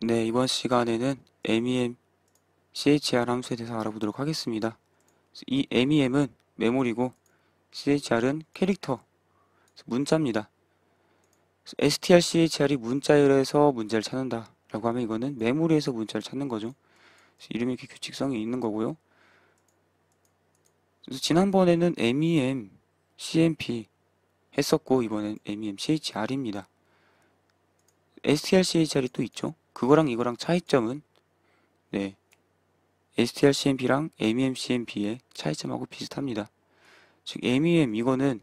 네, 이번 시간에는 MEM CHR 함수에 대해서 알아보도록 하겠습니다. 이 MEM은 메모리고 CHR은 캐릭터, 문자입니다. strchr이 문자열에서 문자를 찾는다 라고 하면 이거는 메모리에서 문자를 찾는 거죠. 이름이 이렇게 규칙성이 있는 거고요. 그래서 지난번에는 MEM CMP 했었고 이번엔 MEM CHR입니다. strchr이 또 있죠. 그거랑 이거랑 차이점은 네, strCMP랑 MEMCMP의 차이점하고 비슷합니다. 즉 MEM 이거는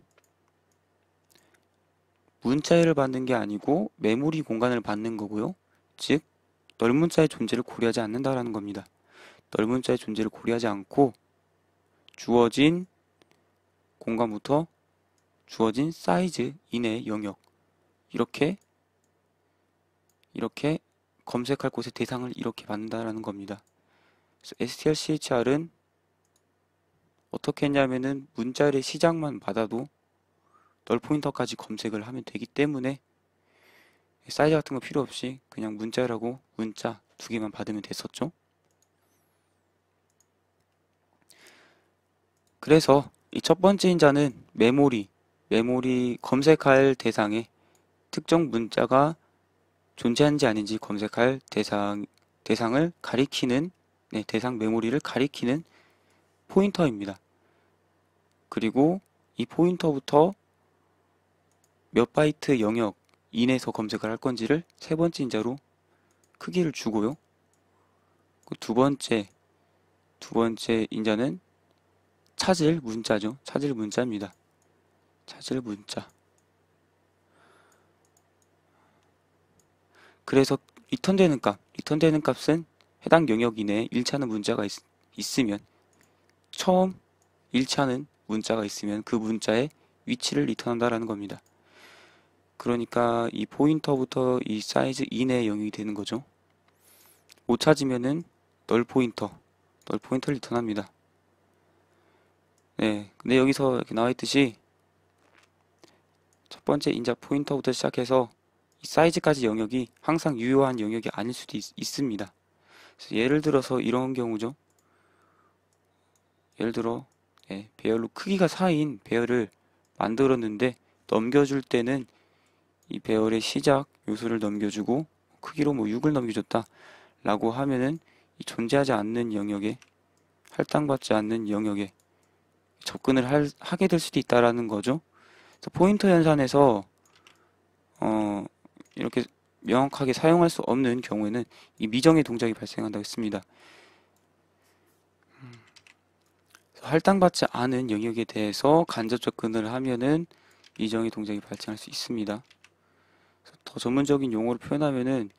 문자열을 받는 게 아니고 메모리 공간을 받는 거고요. 즉 넓은 문자의 존재를 고려하지 않는다라는 겁니다. 넓은 문자의 존재를 고려하지 않고 주어진 공간부터 주어진 사이즈 이내의 영역 이렇게 검색할 곳의 대상을 이렇게 받는다라는 겁니다. 그래서 strchr은 어떻게 했냐면은 문자열의 시작만 받아도 널 포인터까지 검색을 하면 되기 때문에 사이즈 같은 거 필요 없이 그냥 문자열하고 문자 두 개만 받으면 됐었죠. 그래서 이 첫 번째 인자는 메모리 검색할 대상에 특정 문자가 존재하는지 아닌지 검색할 대상을 가리키는, 네, 대상 메모리를 가리키는 포인터입니다. 그리고 이 포인터부터 몇 바이트 영역 이내에서 검색을 할 건지를 세 번째 인자로 크기를 주고요. 그 두 번째 인자는 찾을 문자죠. 찾을 문자입니다. 찾을 문자. 그래서 리턴되는 값은 해당 영역 이내에 일치하는 문자가 있으면 처음 일치하는 문자가 있으면 그 문자의 위치를 리턴한다라는 겁니다. 그러니까 이 포인터부터 이 사이즈 이내의 영역이 되는 거죠. 못 찾으면은 널 포인터를 리턴합니다. 네, 근데 여기서 이렇게 나와 있듯이 첫 번째 인자 포인터부터 시작해서 이 사이즈까지 영역이 항상 유효한 영역이 아닐 수도 있습니다. 그래서 예를 들어서 이런 경우죠. 예를 들어 배열로 크기가 4인 배열을 만들었는데 넘겨줄 때는 이 배열의 시작 요소를 넘겨주고 크기로 뭐 6을 넘겨줬다 라고 하면은 이 존재하지 않는 영역에 할당받지 않는 영역에 접근을 하게 될 수도 있다라는 거죠. 그래서 포인터 연산에서 이렇게 명확하게 사용할 수 없는 경우에는 이 미정의 동작이 발생한다고 했습니다. 할당받지 않은 영역에 대해서 간접 접근을 하면은 미정의 동작이 발생할 수 있습니다. 더 전문적인 용어로 표현하면은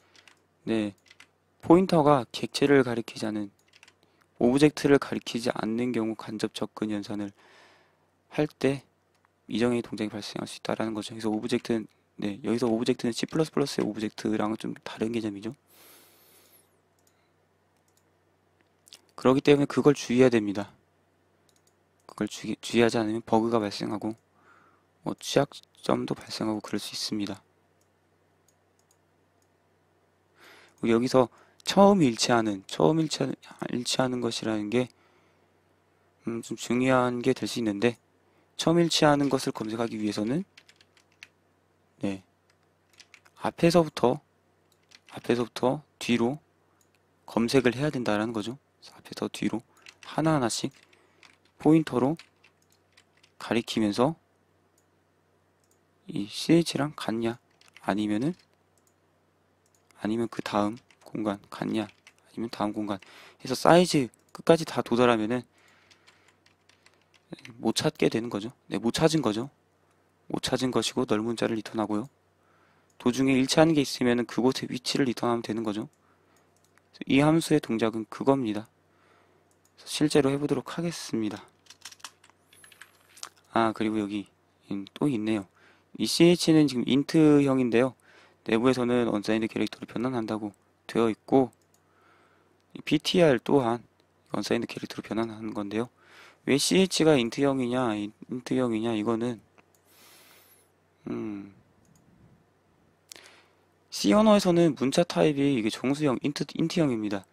네, 포인터가 객체를 가리키지 않은 오브젝트를 가리키지 않는 경우 간접 접근 연산을 할 때 미정의 동작이 발생할 수 있다라는 거죠. 그래서 오브젝트는 네, 여기서 오브젝트는 C++의 오브젝트랑은 좀 다른 개념이죠. 그렇기 때문에 그걸 주의해야 됩니다. 그걸 주의하지 않으면 버그가 발생하고 취약점도 발생하고 그럴 수 있습니다. 여기서 일치하는 것이라는 게 좀 중요한 게 될 수 있는데 처음 일치하는 것을 검색하기 위해서는 네, 앞에서부터 뒤로 검색을 해야 된다는 거죠. 앞에서 뒤로 하나하나씩 포인터로 가리키면서 이 CH랑 같냐 아니면 그 다음 공간 같냐 아니면 다음 공간 해서 사이즈 끝까지 다 도달하면은 못 찾게 되는 거죠. 네, 못 찾은 거죠. 못 찾은 것이고 넓은 문자를 리턴하고요. 도중에 일치하는 게 있으면은 그곳의 위치를 리턴하면 되는 거죠. 이 함수의 동작은 그겁니다. 실제로 해보도록 하겠습니다. 그리고 여기 또 있네요. 이 ch는 지금 int형인데요. 내부에서는 언사인드 캐릭터로 변환한다고 되어 있고 btr 또한 언사인드 캐릭터로 변환하는 건데요. 왜 ch가 int형이냐 이거는 C 언어에서는 문자 타입이 이게 정수형, 인트형입니다.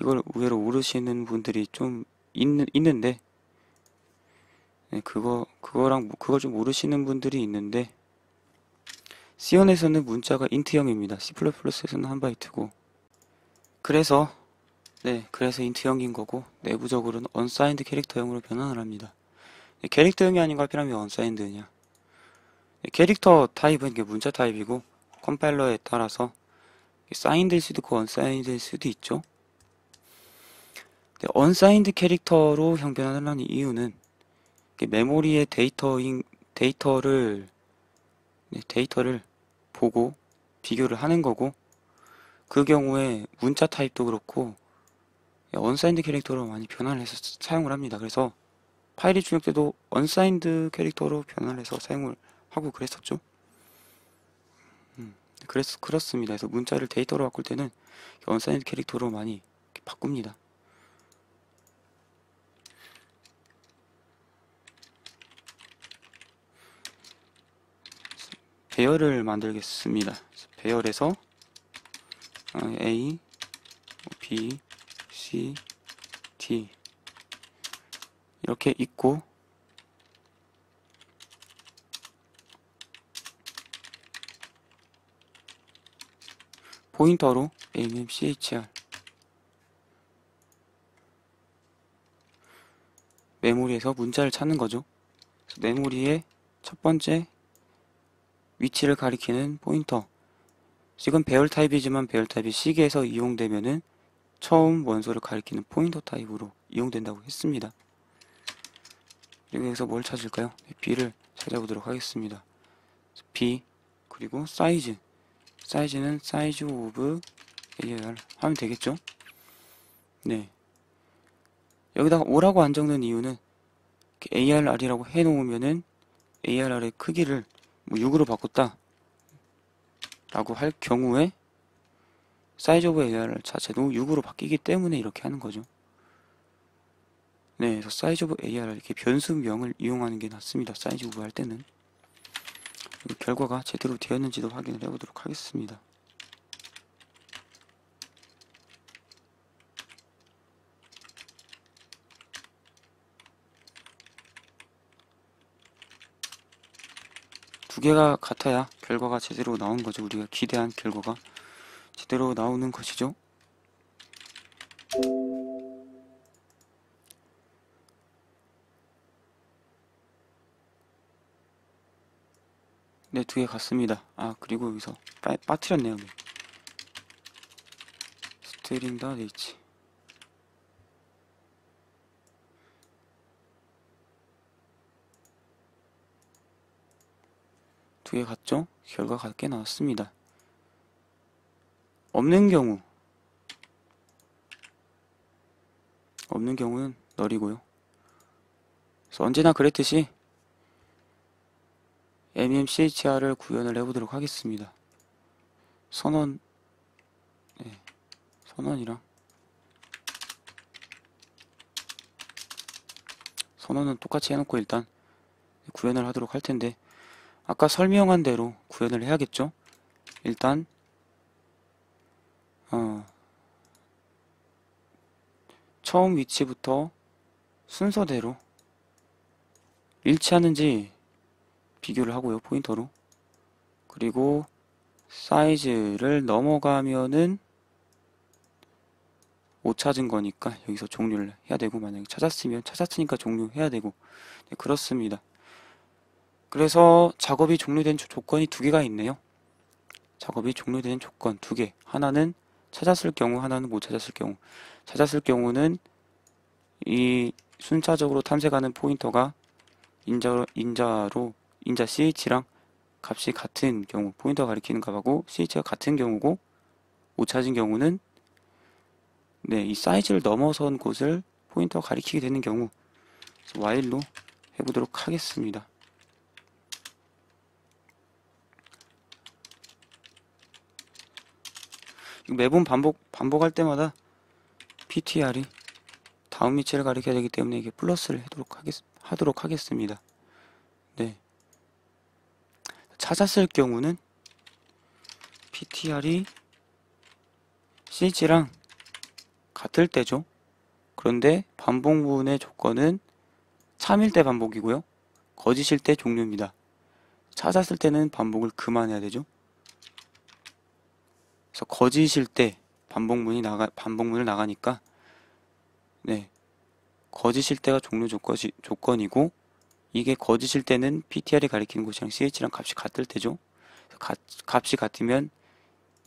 이걸 의외로 모르시는 분들이 좀 있는데, 네, 그걸 좀 모르시는 분들이 있는데, C 언어에서는 문자가 인트형입니다. C++에서는 한 바이트고. 그래서 인트형인 거고, 내부적으로는 언사인드 캐릭터형으로 변환을 합니다. 캐릭터형이 아닌 걸 필요하면 언사인드냐. 캐릭터 타입은 이게 문자 타입이고, 컴파일러에 따라서 사인드일 수도 있고 언사인드일 수도 있죠. 언사인드 캐릭터로 형변환을 하는 이유는 메모리의 데이터를 보고 비교를 하는 거고, 그 경우에 문자 타입도 그렇고 언사인드 캐릭터로 많이 변환을 해서 사용을 합니다. 그래서 파일이 출력 때도 언사인드 캐릭터로 변환을 해서 사용을 하고 그랬었죠. 그렇습니다. 그래서 문자를 데이터로 바꿀 때는 언사인드 캐릭터로 많이 바꿉니다. 배열을 만들겠습니다. 배열에서 A, B, C, D 이렇게 있고, 포인터로 AMCHR 메모리에서 문자를 찾는 거죠. 메모리의 첫 번째 위치를 가리키는 포인터. 지금 배열 타입이지만 배열 타입이 시계에서 이용되면은 처음 원소를 가리키는 포인터 타입으로 이용된다고 했습니다. 그리고 여기서 뭘 찾을까요? B를 찾아보도록 하겠습니다. B 그리고 사이즈는 사이즈 오브 AR 하면 되겠죠? 네. 여기다가 5라고 안 적는 이유는 ARR이라고 해놓으면은 ARR의 크기를 6으로 바꿨다 라고 할 경우에 사이즈 오브 ARR 자체도 6으로 바뀌기 때문에 이렇게 하는 거죠. 네, 그래서 사이즈 오브 ARR 이렇게 변수명을 이용하는 게 낫습니다. 사이즈 오브 할 때는. 그리고 결과가 제대로 되었는지도 확인을 해보도록 하겠습니다. 두 개가 같아야 결과가 제대로 나온 거죠. 우리가 기대한 결과가 제대로 나오는 것이죠. 네, 두 개 같습니다. 그리고 여기서 빠뜨렸네요. string.h 두 개 같죠? 결과가 같게 나왔습니다. 없는 경우는 널이고요. 그래서 언제나 그랬듯이 MEMCHR을 구현을 해보도록 하겠습니다. 선언이랑 선언은 똑같이 해놓고 일단 구현을 하도록 할 텐데, 아까 설명한 대로 구현을 해야겠죠? 일단 처음 위치부터 순서대로 일치하는지 비교를 하고요, 포인터로. 그리고 사이즈를 넘어가면은 못 찾은 거니까 여기서 종료를 해야 되고, 만약에 찾았으니까 종료해야 되고. 네, 그렇습니다. 그래서 작업이 종료된 조건이 두 개가 있네요. 작업이 종료된 조건 두 개. 하나는 찾았을 경우, 하나는 못 찾았을 경우. 찾았을 경우는 이 순차적으로 탐색하는 포인터가 인자 ch랑 값이 같은 경우, 포인터 가리키는 값하고 ch가 같은 경우고, 못 찾은 경우는 이 사이즈를 넘어선 곳을 포인터가 가리키게 되는 경우. while로 해보도록 하겠습니다. 매번 반복할 때마다 ptr이 다음 위치를 가리켜야 되기 때문에 이게 플러스를 하도록 하겠습니다. 네. 찾았을 경우는 ptr이 ch랑 같을 때죠. 그런데 반복문의 조건은 참일 때 반복이고요. 거짓일 때 종료입니다. 찾았을 때는 반복을 그만해야 되죠. 그래서 거짓일 때 반복문을 나가니까, 네. 거짓일 때가 종료 조건이고, 이게 거짓일 때는 ptr이 가리키는 곳이랑 ch랑 값이 같을 때죠. 값이 같으면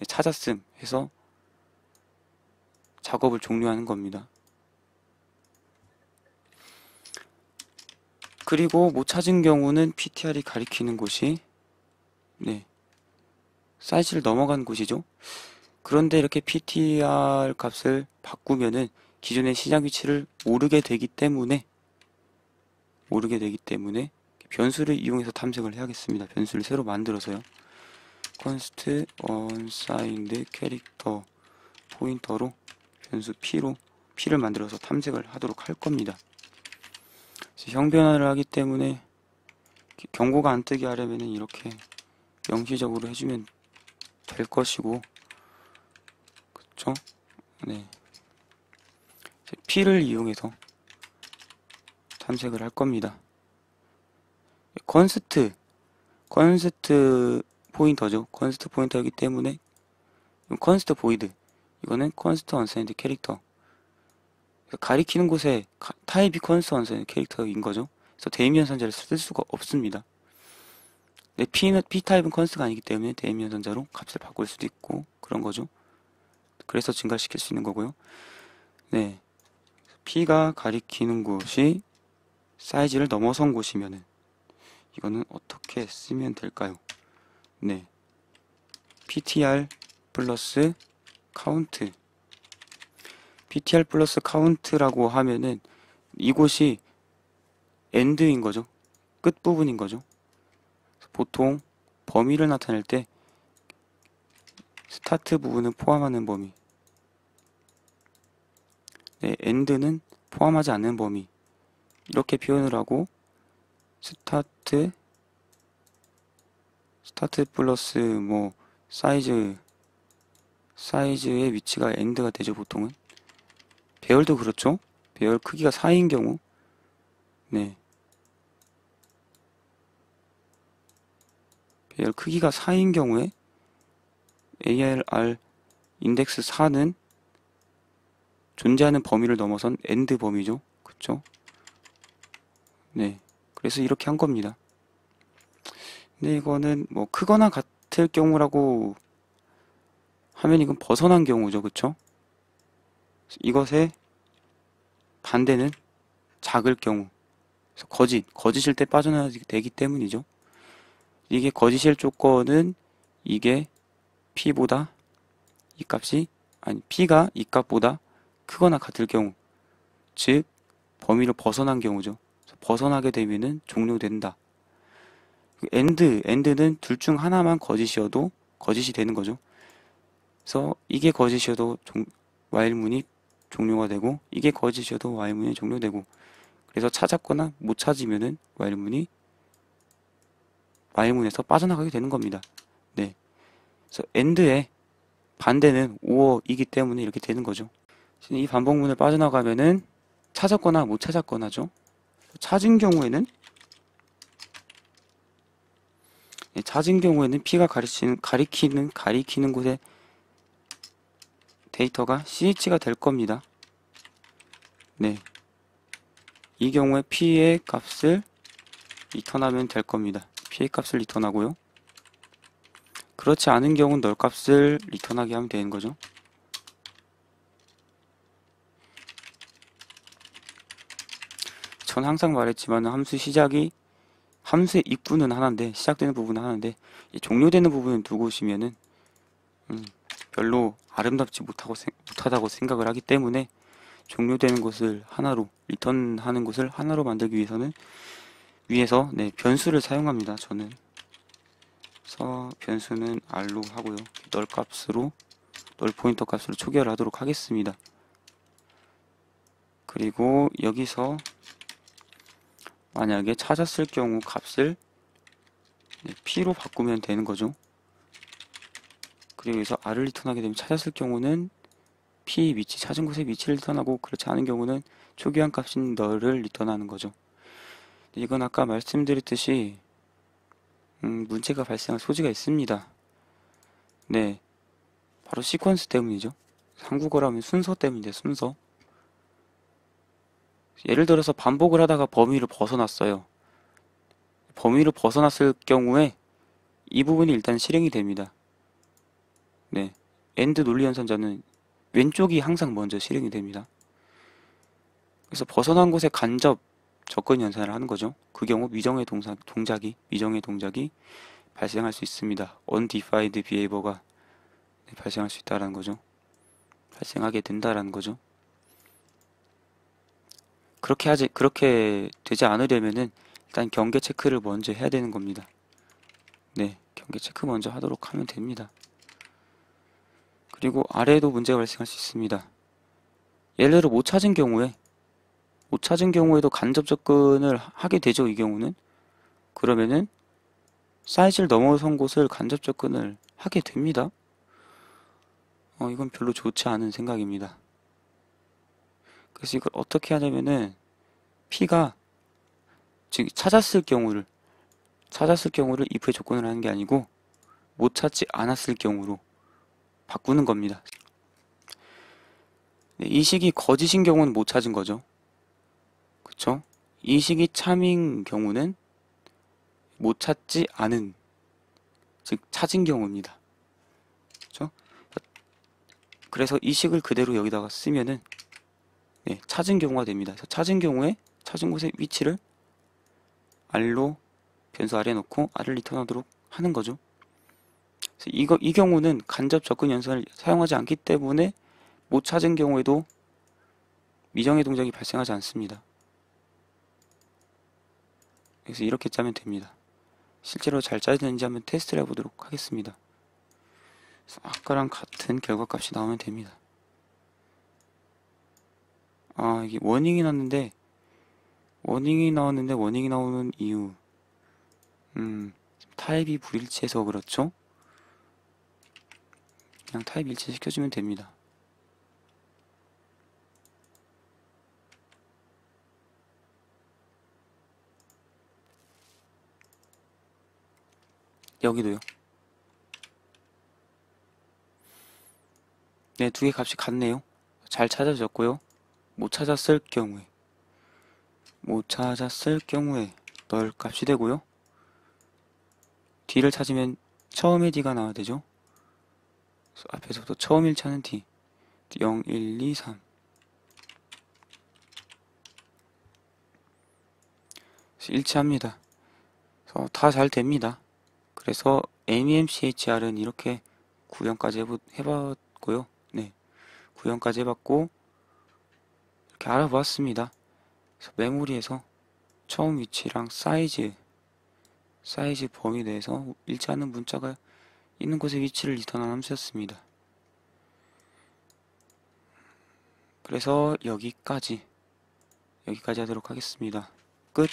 찾았음 해서 작업을 종료하는 겁니다. 그리고 못 찾은 경우는 ptr이 가리키는 곳이 사이즈를 넘어간 곳이죠. 그런데 이렇게 ptr 값을 바꾸면은 기존의 시작 위치를 모르게 되기 때문에 변수를 이용해서 탐색을 해야겠습니다. 변수를 새로 만들어서요. const unsigned character 포인터로 변수 p를 만들어서 탐색을 하도록 할 겁니다. 형 변화를 하기 때문에 경고가 안 뜨게 하려면 이렇게 명시적으로 해주면 될 것이고, 그쵸? 네. p를 이용해서 탐색을 할 겁니다. const 포인터죠. const 포인터이기 때문에 const void, 이거는 const unsigned character, 가리키는 곳에 타입이 const unsigned character인 거죠. 그래서 대입연산자를 쓸 수가 없습니다. 네, p 타입은 const가 아니기 때문에 대입연산자로 값을 바꿀 수도 있고 그런 거죠. 그래서 증가시킬 수 있는 거고요. 네, p가 가리키는 곳이 사이즈를 넘어선 곳이면은 이거는 어떻게 쓰면 될까요? 네, ptr 플러스 count, ptr 플러스 count라고 하면은 이곳이 end인 거죠. 끝부분인 거죠. 보통 범위를 나타낼 때 스타트 부분을 포함하는 범위, end는 포함하지 않는 범위, 이렇게 표현을 하고, 스타트 플러스 뭐 사이즈의 위치가 end가 되죠. 보통은 배열도 그렇죠. 배열 크기가 4인 경우, 배열 크기가 4인 경우에 ARR 인덱스 4는 존재하는 범위를 넘어선 end 범위죠. 그쵸? 네. 그래서 이렇게 한 겁니다. 근데 이거는 뭐 크거나 같을 경우라고 하면 이건 벗어난 경우죠. 그쵸? 이것의 반대는 작을 경우. 그래서 거짓일 때 빠져나가게 되기 때문이죠. 이게 거짓일 조건은 이게 p보다 이 값이, p가 이 값보다 크거나 같을 경우, 즉 범위를 벗어난 경우죠. 벗어나게 되면은 종료된다. end는 둘 중 하나만 거짓이 되는 거죠. 그래서 이게 거짓이어도 while문이 종료가 되고, 이게 거짓이어도 while문이 종료되고, 그래서 찾았거나 못 찾으면은 while문에서 빠져나가게 되는 겁니다. 네. 그래서 end의 반대는 or이기 때문에 이렇게 되는 거죠. 이 반복문을 빠져나가면은 찾았거나 못 찾았거나죠. 찾은 경우에는 p가 가리키는 곳에 데이터가 ch가 될 겁니다. 네. 이 경우에 p의 값을 리턴하면 될 겁니다. p의 값을 리턴하고요. 그렇지 않은 경우는 널 값을 리턴하게 하면 되는 거죠. 전 항상 말했지만 함수의 입구는 하나인데, 시작되는 부분은 하나인데, 종료되는 부분은 두 곳이면은 별로 아름답지 못하다고 생각을 하기 때문에, 종료되는 곳을 하나로, 리턴하는 곳을 하나로 만들기 위해서 변수를 사용합니다. 저는. 그래서 변수는 r로 하고요. 널 포인터 값으로 초기화하도록 하겠습니다. 그리고 여기서 만약에 찾았을 경우 값을 p로 바꾸면 되는 거죠. 그리고 여기서 R을 리턴하게 되면 찾았을 경우는 P 위치, 찾은 곳의 위치를 리턴하고 그렇지 않은 경우는 초기화 값인 너를 리턴하는 거죠. 이건 아까 말씀드렸듯이 문제가 발생할 소지가 있습니다. 네, 바로 시퀀스 때문이죠. 한국어라면 순서 때문인데 순서. 예를 들어서 반복을 하다가 범위를 벗어났어요. 범위를 벗어났을 경우에 이 부분이 일단 실행이 됩니다. 네, AND 논리 연산자는 왼쪽이 항상 먼저 실행이 됩니다. 그래서 벗어난 곳에 간접 접근 연산을 하는 거죠. 그 경우 미정의 동작이 발생할 수 있습니다. undefined behavior가 발생할 수 있다라는 거죠. 발생하게 된다라는 거죠. 그렇게 되지 않으려면은 일단 경계 체크를 먼저 해야 되는 겁니다. 네, 경계 체크 먼저 하도록 하면 됩니다. 그리고 아래에도 문제가 발생할 수 있습니다. 예를 들어 못 찾은 경우에도 간접 접근을 하게 되죠, 이 경우는. 그러면은 사이즈를 넘어선 곳을 간접 접근을 하게 됩니다. 이건 별로 좋지 않은 생각입니다. 그래서 이걸 어떻게 하냐면은 P가 즉 찾았을 경우를 if에 조건을 하는 게 아니고 못 찾지 않았을 경우로 바꾸는 겁니다. 네, 이 식이 거짓인 경우는 못 찾은 거죠. 그쵸? 이 식이 참인 경우는 못 찾지 않은, 즉 찾은 경우입니다. 그쵸? 그래서 이 식을 그대로 여기다가 쓰면은 네, 찾은 경우가 됩니다. 그래서 찾은 경우에 찾은 곳의 위치를 R로 변수 아래에 넣고 R을 리턴하도록 하는 거죠. 그래서 이 경우는 간접 접근 연산을 사용하지 않기 때문에 못 찾은 경우에도 미정의 동작이 발생하지 않습니다. 그래서 이렇게 짜면 됩니다. 실제로 잘 짜지는지 한번 테스트를 해보도록 하겠습니다. 그래서 아까랑 같은 결과값이 나오면 됩니다. 이게 워닝이 나오는데 워닝이 나오는 이유 타입이 불일치해서 그렇죠? 그냥 타입 일치 시켜주면 됩니다. 여기도요. 네, 두 개 값이 같네요. 잘 찾아졌고요. 못 찾았을 경우에 널 값이 되고요. D를 찾으면 처음에 D가 나와야 되죠. 그래서 앞에서부터 처음 일치하는 D 0, 1, 2, 3 일치합니다. 그래서 다 잘 됩니다. 그래서 MEMCHR은 이렇게 구현까지 해봤고요. 네, 구현까지 해봤고 이렇게 알아보았습니다. 그래서 메모리에서 처음 위치랑 사이즈 범위 내에서 일치하는 문자가 있는 곳의 위치를 리턴한 함수였습니다. 그래서 여기까지 하도록 하겠습니다. 끝.